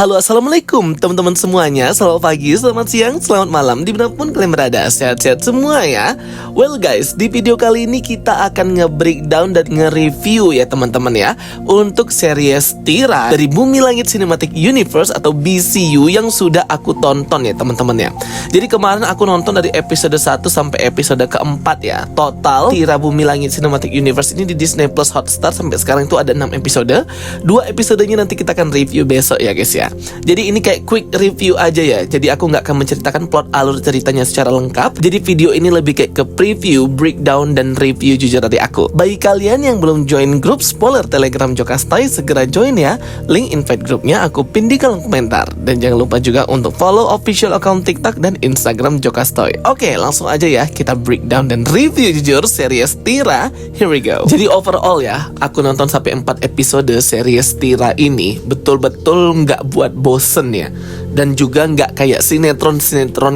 Halo, assalamualaikum teman-teman semuanya. Selamat pagi, selamat siang, selamat malam, dimanapun kalian berada. Sehat-sehat semua ya. Well guys, di video kali ini kita akan nge-breakdown dan nge-review ya teman-teman ya, untuk series Tira dari Bumi Langit Cinematic Universe atau BCU yang sudah aku tonton ya teman-teman ya. Jadi kemarin aku nonton dari episode 1 sampai episode keempat ya. Total Tira Bumi Langit Cinematic Universe ini di Disney Plus Hotstar sampai sekarang itu ada 6 episode. 2 episodenya nanti kita akan review besok ya guys ya. Jadi ini kayak quick review aja ya. Jadi aku nggak akan menceritakan plot alur ceritanya secara lengkap. Jadi video ini lebih kayak ke preview, breakdown, dan review jujur dari aku. Bagi kalian yang belum join grup spoiler Telegram Jokastoy, segera join ya. Link invite grupnya aku pin di kolom komentar. Dan jangan lupa juga untuk follow official account TikTok dan Instagram Jokastoy. Oke, langsung aja ya kita breakdown dan review jujur series Tira. Here we go. Jadi overall ya, aku nonton sampai 4 episode series Tira ini betul-betul nggak buat bosen ya, dan juga nggak kayak sinetron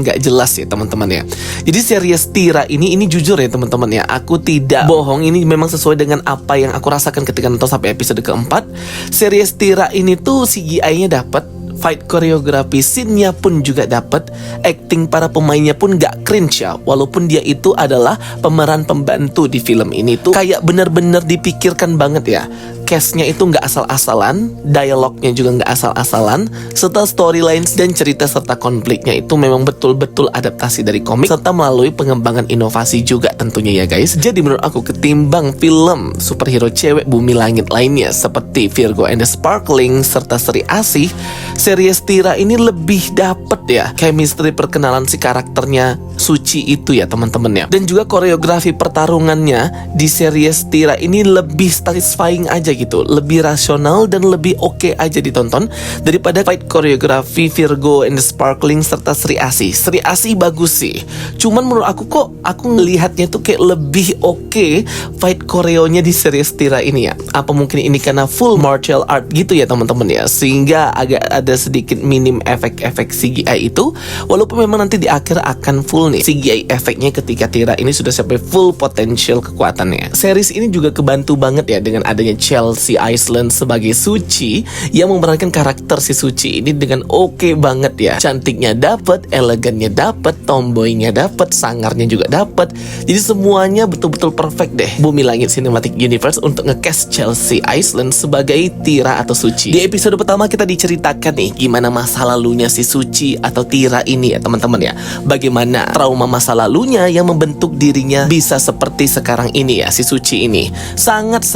nggak jelas ya teman-teman ya. Jadi series Tira ini jujur ya teman-teman ya, aku tidak bohong, ini memang sesuai dengan apa yang aku rasakan ketika nonton sampai episode keempat. Series Tira ini tuh CGI-nya dapet, fight koreografi scene-nya pun juga dapet, acting para pemainnya pun gak cringe ya. Walaupun dia itu adalah pemeran pembantu di film ini tuh kayak bener-bener dipikirkan banget ya. Cast-nya itu gak asal-asalan, dialognya juga gak asal-asalan, serta storylines dan cerita serta konfliknya itu memang betul-betul adaptasi dari komik, serta melalui pengembangan inovasi juga tentunya ya guys. Jadi menurut aku ketimbang film superhero cewek Bumi Langit lainnya seperti Virgo and the Sparkling serta Sri Asih, series Tira ini lebih dapet ya chemistry perkenalan si karakternya Suci itu ya teman-teman ya. Dan juga koreografi pertarungannya di series Tira ini lebih satisfying aja gitu, lebih rasional dan lebih oke aja ditonton daripada fight koreografi Virgo and the Sparkling serta Sri Asih. Sri Asih bagus sih, cuman menurut aku kok aku ngelihatnya tuh kayak lebih oke fight koreonya di series Tira ini ya. Apa mungkin ini karena full martial art gitu ya teman-teman ya, sehingga agak ada sedikit minim efek-efek CGI itu. Walaupun memang nanti di akhir akan full nih CGI efeknya ketika Tira ini sudah sampai full potensial kekuatannya. Series ini juga kebantu banget ya dengan adanya Chelsea Island sebagai Suci yang memerankan karakter si Suci ini dengan oke banget ya. Cantiknya dapet, elegannya dapet, tomboynya dapet, sangarnya juga dapet. Jadi semuanya betul-betul perfect deh Bumi Langit Cinematic Universe untuk nge-cast Chelsea Island sebagai Tira atau Suci. Di episode pertama kita diceritakan nih gimana masa lalunya si Suci atau Tira ini ya teman-teman ya. Bagaimana trauma masa lalunya yang membentuk dirinya bisa seperti sekarang ini ya si Suci ini. Sangat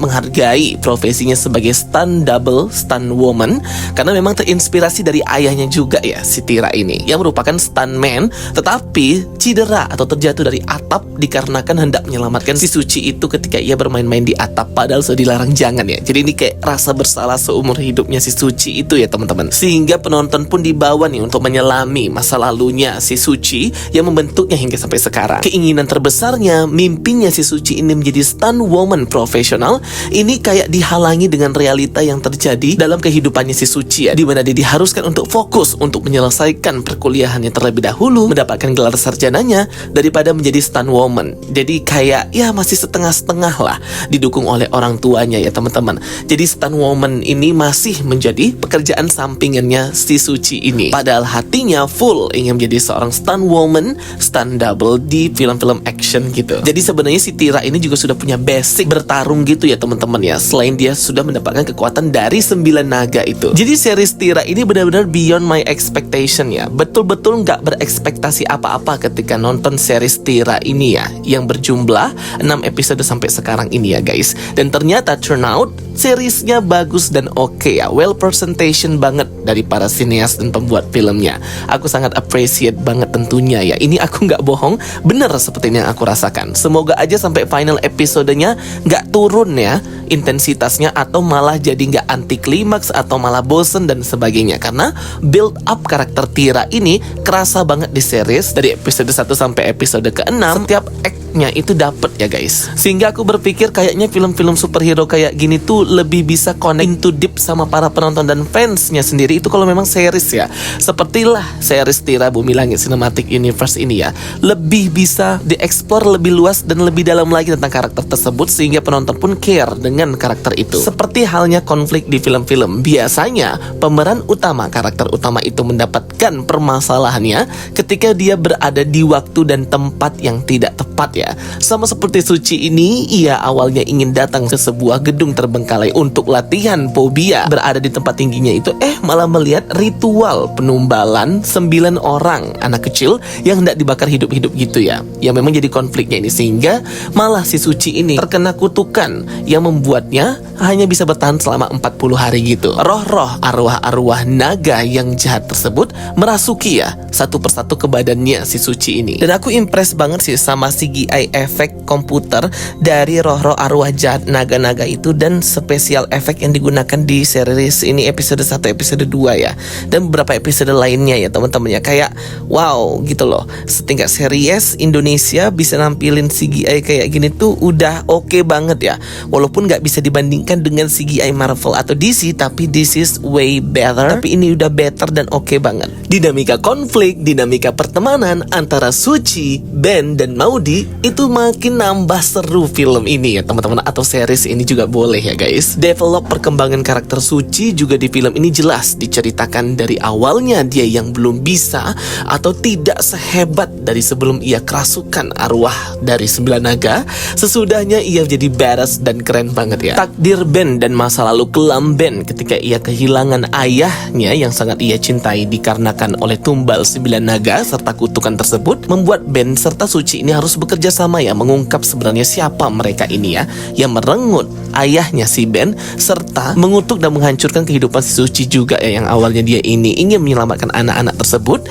menghargai profesinya sebagai stunt double, stunt woman, karena memang terinspirasi dari ayahnya juga ya si Tira ini yang merupakan stuntman, tetapi cedera atau terjatuh dari atap dikarenakan hendak menyelamatkan si Suci itu ketika ia bermain-main di atap padahal sudah dilarang jangan ya. Jadi ini kayak rasa bersalah seumur hidupnya si Suci itu ya teman-teman, sehingga penonton pun dibawa nih untuk menyelami masa lalunya si Suci yang membentuknya hingga sampai sekarang. Keinginan terbesarnya, mimpinya si Suci ini menjadi stunt woman profesional ini kayak dihalangi dengan realita yang terjadi dalam kehidupannya si Suci ya, dimana dia diharuskan untuk fokus untuk menyelesaikan perkuliahannya terlebih dahulu, mendapatkan gelar sarjananya daripada menjadi stunt woman. Jadi kayak ya masih setengah-setengah lah didukung oleh orang tuanya ya teman-teman. Jadi stunt woman ini masih menjadi pekerjaan sampingannya si Suci ini, padahal hatinya full ingin menjadi seorang stunt woman, stunt double di film-film action gitu. Jadi sebenarnya si Tira ini juga sudah punya basic bertarung gitu ya teman-teman ya, selain dia sudah mendapatkan kekuatan dari 9 naga itu. Jadi series Tira ini benar-benar beyond my expectation ya. Betul-betul nggak berekspektasi apa-apa ketika nonton series Tira ini ya, yang berjumlah 6 episode sampai sekarang ini ya guys. Dan ternyata turnout seriesnya bagus dan oke ya, well presentation banget dari para sineas dan pembuat filmnya. Aku sangat appreciate banget tentunya ya. Ini aku nggak bohong, bener seperti yang aku rasakan. Semoga aja sampai final episodenya nggak turun ya intensitasnya, atau malah jadi nggak anti klimaks atau malah bosen dan sebagainya, karena build up karakter Tira ini kerasa banget di series dari episode 1 sampai episode ke-6. Setiap act-nya itu dapet ya guys, sehingga aku berpikir kayaknya film-film superhero kayak gini tuh lebih bisa connect into deep sama para penonton dan fansnya sendiri itu kalau memang series ya. Sepertilah series Tira Bumi Langit Cinematic Universe ini ya, lebih bisa dieksplor lebih luas dan lebih dalam lagi tentang karakter tersebut, sehingga penonton pun care dengan dengan karakter itu. Seperti halnya konflik di film-film, biasanya pemeran utama, karakter utama itu mendapatkan permasalahannya ketika dia berada di waktu dan tempat yang tidak tepat ya. Sama seperti Suci ini, ia awalnya ingin datang ke sebuah gedung terbengkalai untuk latihan fobia. Berada di tempat tingginya itu malah melihat ritual penumbalan 9 orang anak kecil yang hendak dibakar hidup-hidup gitu ya. Yang memang jadi konfliknya ini, sehingga malah si Suci ini terkena kutukan yang membuatnya hanya bisa bertahan selama 40 hari gitu. Roh-roh arwah-arwah naga yang jahat tersebut merasuki ya satu persatu ke badannya si Suci ini. Dan aku impress banget sih sama CGI efek komputer dari roh-roh arwah jahat naga-naga itu dan spesial efek yang digunakan di series ini episode 1, episode 2 ya. Dan beberapa episode lainnya ya teman-teman ya. Kayak wow gitu loh. Setingkat series Indonesia bisa nampilin CGI kayak gini tuh udah oke banget ya. Walaupun gak bisa dibandingkan dengan CGI Marvel atau DC, tapi this is way better. Tapi ini udah better dan oke banget. Dinamika konflik, dinamika pertemanan antara Suci, Ben, dan Maudy itu makin nambah seru film ini ya teman-teman, atau series ini juga boleh ya guys. Develop perkembangan karakter Suci juga di film ini jelas diceritakan dari awalnya dia yang belum bisa atau tidak sehebat dari sebelum ia kerasukan arwah dari 9 naga. Sesudahnya ia jadi badass dan keren banget ya. Takdir Ben dan masa lalu kelam Ben ketika ia kehilangan ayahnya yang sangat ia cintai dikarenakan oleh tumbal 9 naga serta kutukan tersebut membuat Ben serta Suci ini harus bekerja sama ya, mengungkap sebenarnya siapa mereka ini ya yang merenggut ayahnya si Ben serta mengutuk dan menghancurkan kehidupan si Suci juga ya, yang awalnya dia ini ingin menyelamatkan anak-anak tersebut,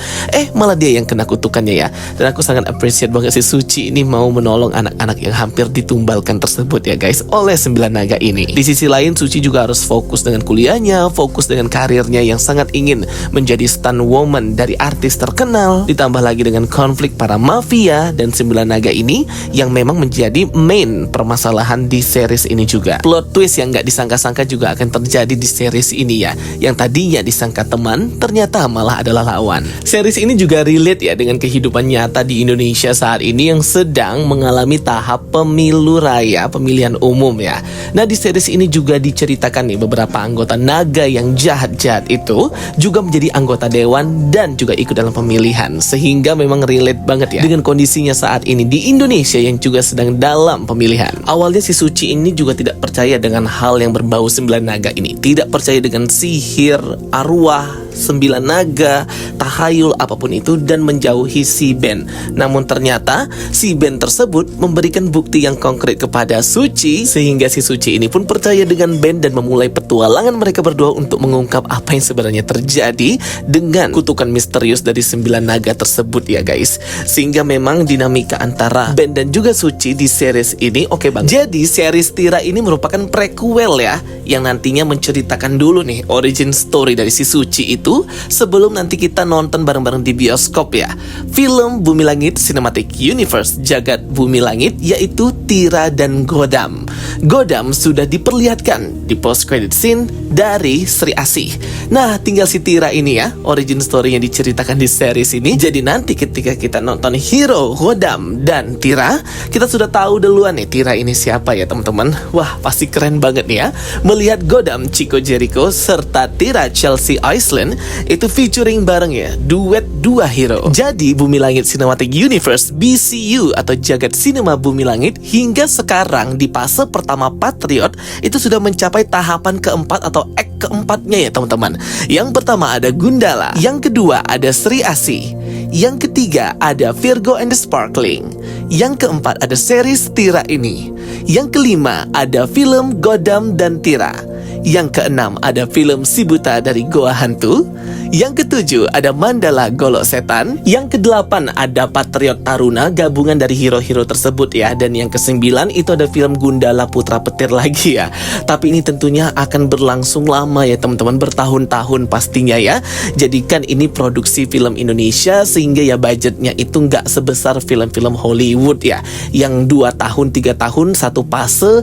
malah dia yang kena kutukannya ya. Dan aku sangat appreciate banget si Suci ini mau menolong anak-anak yang hampir ditumbalkan tersebut ya guys oleh 9 naga ini. Di sisi lain Suci juga harus fokus dengan kuliahnya, fokus dengan karirnya yang sangat ingin menjadi stunt woman dari artis terkenal, ditambah lagi dengan konflik para mafia dan 9 naga ini yang memang menjadi main permasalahan di series ini juga. Plot twist yang gak disangka-sangka juga akan terjadi di series ini ya, yang tadinya disangka teman ternyata malah adalah lawan. Series ini juga relate ya dengan kehidupan nyata di Indonesia saat ini yang sedang mengalami tahap pemilu raya, pemilihan umum ya. Nah di series ini juga diceritakan nih beberapa anggota naga yang jahat-jahat itu juga menjadi anggota dewan dan juga ikut dalam pemilihan, sehingga memang relate banget ya dengan kondisinya saat ini di Indonesia yang juga sedang dalam pemilihan. Awalnya si Suci ini juga tidak percaya dengan hal yang berbau 9 naga ini, tidak percaya dengan sihir, arwah, 9 naga, tahayul apapun itu, dan menjauhi si Ben. Namun ternyata si Ben tersebut memberikan bukti yang konkret kepada Suci, sehingga si Suci ini pun percaya dengan Ben dan memulai petualangan mereka berdua untuk mengungkap apa yang sebenarnya terjadi dengan kutukan misterius dari 9 naga tersebut ya guys. Sehingga memang dinamika antara Ben dan juga Suci di series ini oke banget. Jadi series Tira ini merupakan prequel ya, yang nantinya menceritakan dulu nih origin story dari si Suci itu sebelum nanti kita nonton bareng-bareng di bioskop ya. Film Bumi Langit Cinematic Universe Jagat Bumi Langit, yaitu Tira dan Godam. Godam sudah diperlihatkan di post credit scene dari Sri Asih. Nah tinggal si Tira ini ya, origin story yang diceritakan di series ini. Jadi nanti ketika kita nonton Hero, Godam, dan Tira, kita sudah tahu duluan nih Tira ini siapa ya teman-teman. Wah pasti keren banget nih ya melihat Godam Chico Jericho serta Tira Chelsea Island itu featuring bareng ya, duet dua hero. Jadi Bumi Langit Cinematic Universe BCU atau Jagat Cinema Bumi Langit hingga sekarang di fase pertama Patriot itu sudah mencapai tahapan keempat atau act keempatnya ya teman-teman. Yang pertama ada Gundala, yang kedua ada Sri Asih, yang ketiga ada Virgo and the Sparkling, yang keempat ada series Tira ini, yang kelima ada film Godam dan Tira, yang keenam ada film Sibuta dari Goa Hantu, yang ketujuh ada Mandala Golok Setan, yang kedelapan ada Patriot Taruna gabungan dari hero-hero tersebut ya, dan yang kesembilan itu ada film Gundala Putra Petir lagi ya. Tapi ini tentunya akan berlangsung lama ya teman-teman, bertahun-tahun pastinya ya. Jadikan ini produksi film Indonesia sehingga ya budgetnya itu nggak sebesar film-film Hollywood ya, yang 2 tahun 3 tahun satu fase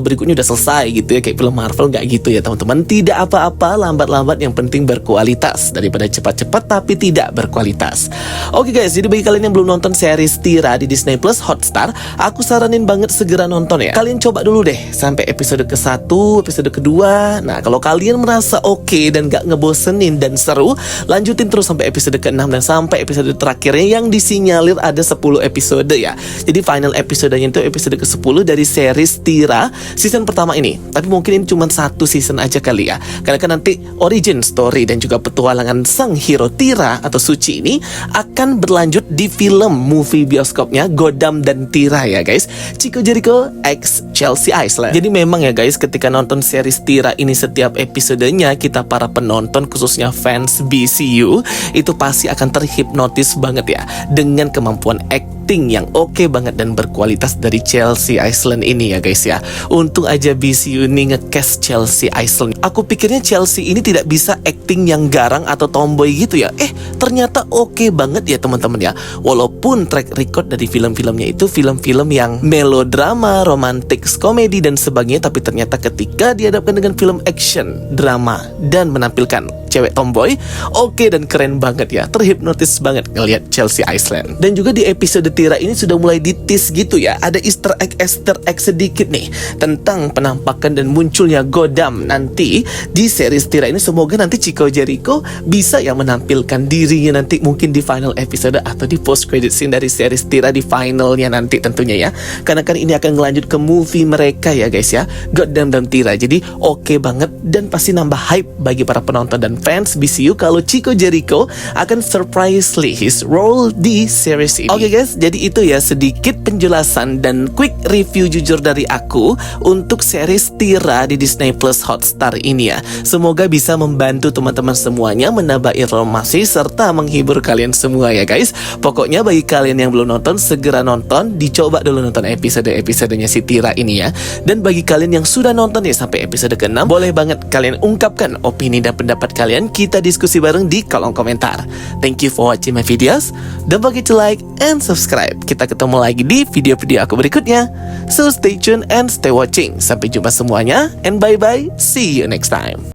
berikutnya udah selesai gitu ya, kayak film Marvel nggak begitu ya teman-teman. Tidak apa-apa, lambat-lambat yang penting berkualitas daripada cepat-cepat tapi tidak berkualitas. Oke guys, jadi bagi kalian yang belum nonton series Tira di Disney Plus Hotstar, aku saranin banget segera nonton ya. Kalian coba dulu deh sampai episode ke-1, episode kedua. Nah, kalau kalian merasa oke dan gak ngebosenin dan seru, lanjutin terus sampai episode ke-6 dan sampai episode terakhirnya yang disinyalir ada 10 episode ya. Jadi final episodenya itu episode ke-10 dari series Tira season pertama ini. Tapi mungkin ini cuma 1 season aja kali ya. Karena kan nanti origin story dan juga petualangan sang hero Tira atau Suci ini akan berlanjut di film movie bioskopnya Godam dan Tira ya guys. Chico Jericho X Chelsea Island. Jadi memang ya guys, ketika nonton series Tira ini setiap episodenya, kita para penonton khususnya fans BCU itu pasti akan terhipnotis banget ya dengan kemampuan acting yang oke banget dan berkualitas dari Chelsea Island ini ya guys ya. Untung aja BCU ini nge-cast Chelsea Island. Aku pikirnya Chelsea ini tidak bisa acting yang garang atau tomboy gitu ya. Ternyata oke banget ya teman-teman ya. Walaupun track record dari film-filmnya itu film-film yang melodrama, romantik, komedi dan sebagainya, tapi ternyata ketika dihadapkan dengan film action, drama dan menampilkan cewek tomboy, oke dan keren banget ya. Terhipnotis banget ngelihat Chelsea Island. Dan juga di episode Tira ini sudah mulai di-tease gitu ya. Ada Easter egg sedikit nih tentang penampakan dan munculnya Godam nanti di series Tira ini. Semoga nanti Chico Jericho bisa ya menampilkan dirinya nanti mungkin di final episode atau di post credit scene dari series Tira di finalnya nanti tentunya ya. Karena kan ini akan ngelanjut ke movie mereka ya guys ya, Godam dan Tira. Jadi oke banget dan pasti nambah hype bagi para penonton dan fans BCU kalau Chico Jericho akan surprisingly his role di series ini. Oke guys, jadi itu ya sedikit penjelasan dan quick review jujur dari aku untuk series Tira di Disney Plus Hotstar ini ya. Semoga bisa membantu teman-teman semuanya menambah informasi serta menghibur kalian semua ya guys. Pokoknya bagi kalian yang belum nonton, segera nonton, dicoba dulu nonton episode-episodenya si Tira ini ya. Dan bagi kalian yang sudah nonton ya sampai episode ke-6, boleh banget kalian ungkapkan opini dan pendapat kalian. Kita diskusi bareng di kolom komentar. Thank you for watching my videos. Don't forget to like and subscribe. Kita ketemu lagi di video-video aku berikutnya. So stay tuned and stay watching. Sampai jumpa semuanya and bye-bye. See you next time.